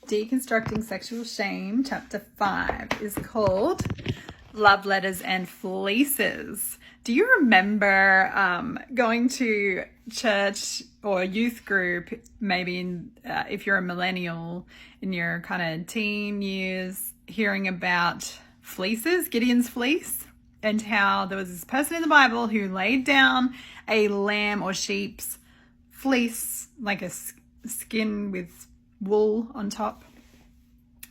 Deconstructing Sexual Shame, Chapter 5, is called Love Letters and Fleeces. Do you remember going to church or youth group, maybe if you're a millennial in your kind of teen years, hearing about fleeces, Gideon's fleece, and how there was this person in the Bible who laid down a lamb or sheep's fleece, like a skin with wool on top,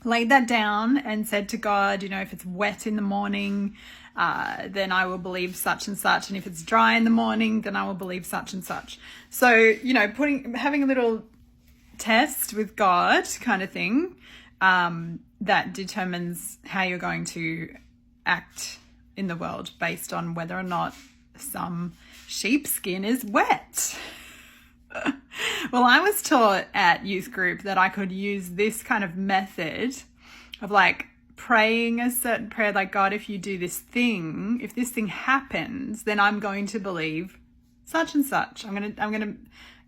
laid that down and said to God, you know, if it's wet in the morning, then I will believe such and such, and if it's dry in the morning, then I will believe such and such. So, you know, having a little test with God kind of thing, that determines how you're going to act in the world based on whether or not some sheepskin is wet. Well, I was taught at youth group that I could use this kind of method of like praying a certain prayer, like, God, if you do this thing, if this thing happens, then I'm going to believe such and such. I'm going to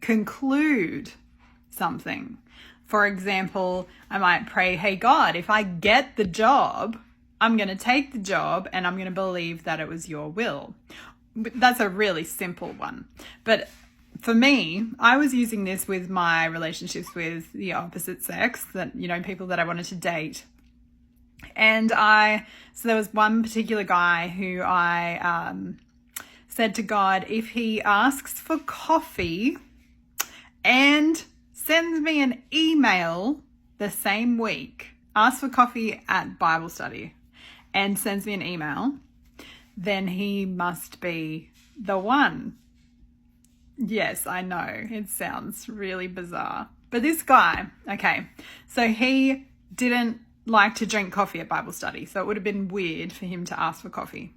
conclude something. For example, I might pray, hey, God, if I get the job, I'm going to take the job and I'm going to believe that it was your will. That's a really simple one. But for me, I was using this with my relationships with the opposite sex, that, you know, people that I wanted to date. And so there was one particular guy who I said to God, if he asks for coffee and sends me an email the same week, asks for coffee at Bible study and sends me an email, then he must be the one. Yes, I know. It sounds really bizarre. But this guy, okay, so he didn't like to drink coffee at Bible study, so it would have been weird for him to ask for coffee.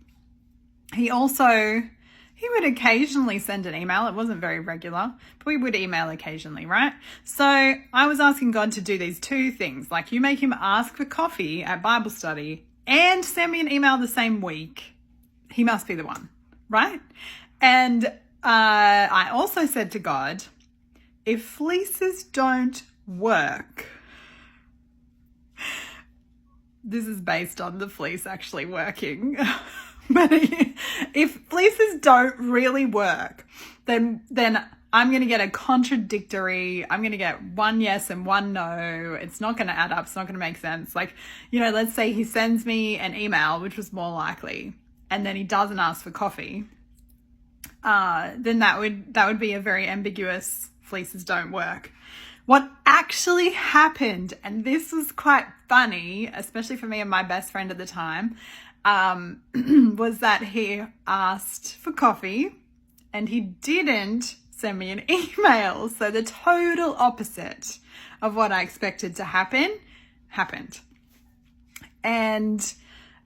He would occasionally send an email. It wasn't very regular, but we would email occasionally, right? So I was asking God to do these two things, like you make him ask for coffee at Bible study and send me an email the same week. He must be the one, right? And I also said to God, if fleeces don't work, this is based on the fleece actually working, but if fleeces don't really work, then I'm going to get I'm going to get one yes and one no. It's not going to add up. It's not going to make sense. Like, you know, let's say he sends me an email, which was more likely, and then he doesn't ask for coffee. Then that would be a very ambiguous fleeces don't work. What actually happened, and this was quite funny, especially for me and my best friend at the time, was that he asked for coffee and he didn't send me an email. So the total opposite of what I expected to happen happened. And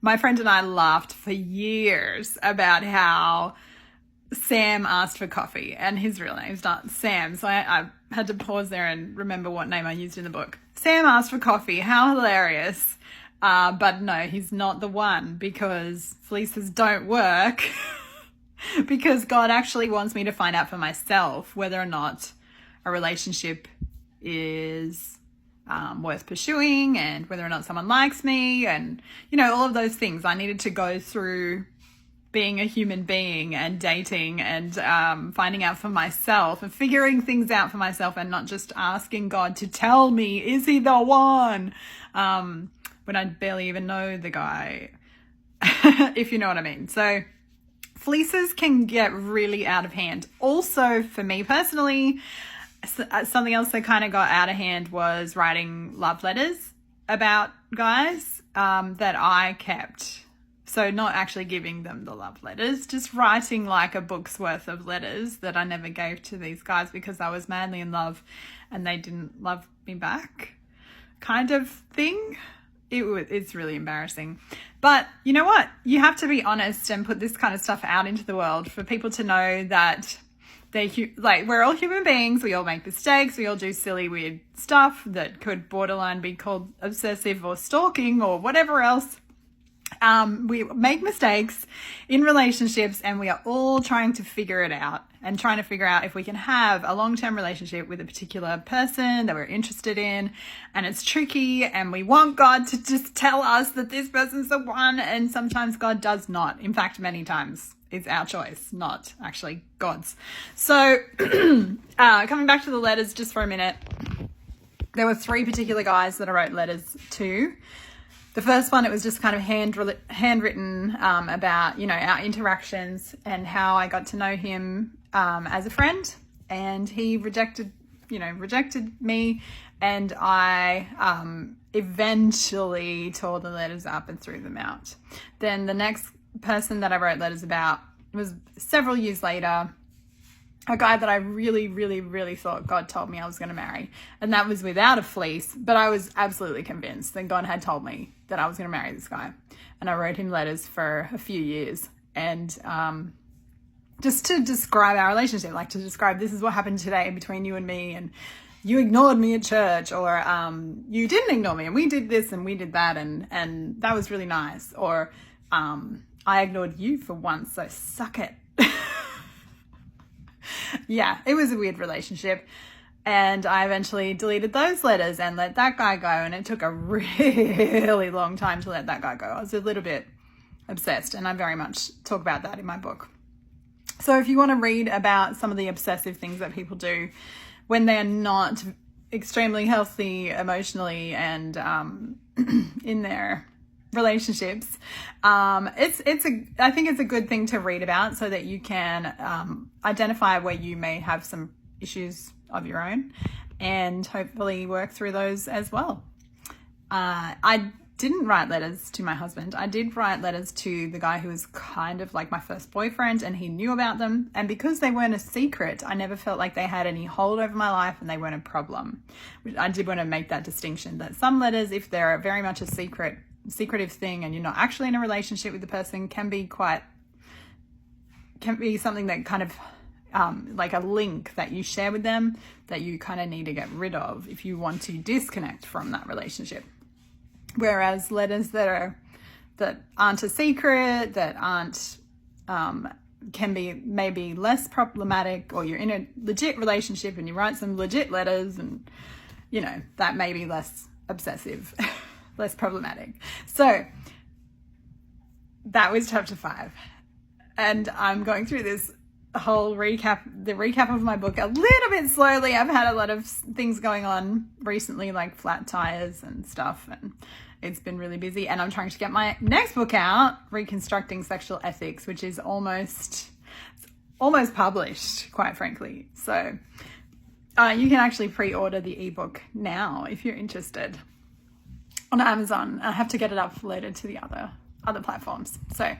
my friend and I laughed for years about how Sam asked for coffee, and his real name's not Sam, so I had to pause there and remember what name I used in the book. Sam asked for coffee. How hilarious. But no, he's not the one, because fleeces don't work because God actually wants me to find out for myself whether or not a relationship is worth pursuing, and whether or not someone likes me, and, you know, all of those things. I needed to go through being a human being and dating and finding out for myself and figuring things out for myself, and not just asking God to tell me, is he the one? When I barely even know the guy, if you know what I mean. So fleeces can get really out of hand. Also, for me personally, something else that kind of got out of hand was writing love letters about guys that I kept. So not actually giving them the love letters, just writing like a book's worth of letters that I never gave to these guys because I was madly in love and they didn't love me back, kind of thing. It's really embarrassing. But you know what? You have to be honest and put this kind of stuff out into the world for people to know that we're all human beings. We all make mistakes. We all do silly, weird stuff that could borderline be called obsessive or stalking or whatever else. We make mistakes in relationships, and we are all trying to figure it out and trying to figure out if we can have a long-term relationship with a particular person that we're interested in. And it's tricky, and we want God to just tell us that this person's the one, and sometimes God does not. In fact, many times it's our choice, not actually God's. So coming back to the letters just for a minute, there were 3 particular guys that I wrote letters to. The first one, it was just kind of handwritten about, our interactions and how I got to know him as a friend, and he rejected me, and I eventually tore the letters up and threw them out. Then the next person that I wrote letters about was several years later, a guy that I really, really, really thought God told me I was going to marry. And that was without a fleece, but I was absolutely convinced that God had told me that I was going to marry this guy. And I wrote him letters for a few years. And just to describe our relationship, like to describe this is what happened today between you and me, and you ignored me at church, or you didn't ignore me and we did this and we did that, and that was really nice. Or I ignored you for once, so suck it. Yeah, it was a weird relationship, and I eventually deleted those letters and let that guy go, and it took a really long time to let that guy go. I was a little bit obsessed, and I very much talk about that in my book. So if you want to read about some of the obsessive things that people do when they're not extremely healthy emotionally and in their relationships, I think it's a good thing to read about so that you can identify where you may have some issues of your own and hopefully work through those as well. I didn't write letters to my husband. I did write letters to the guy who was kind of like my first boyfriend, and he knew about them, and because they weren't a secret, I never felt like they had any hold over my life, and they weren't a problem. I did want to make that distinction that some letters, if they're very much a secretive thing and you're not actually in a relationship with the person, can be something that kind of like a link that you share with them that you kind of need to get rid of if you want to disconnect from that relationship. Whereas letters that aren't a secret, that aren't can be maybe less problematic, or you're in a legit relationship and you write some legit letters, and that may be less obsessive, less problematic. So that was chapter 5, and I'm going through this whole recap of my book a little bit slowly. I've had a lot of things going on recently, like flat tires and stuff, and it's been really busy, and I'm trying to get my next book out, Reconstructing Sexual Ethics, which is almost published, quite frankly. So you can actually pre-order the ebook now if you're interested on Amazon. I have to get it uploaded to the other platforms. So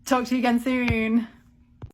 talk to you again soon.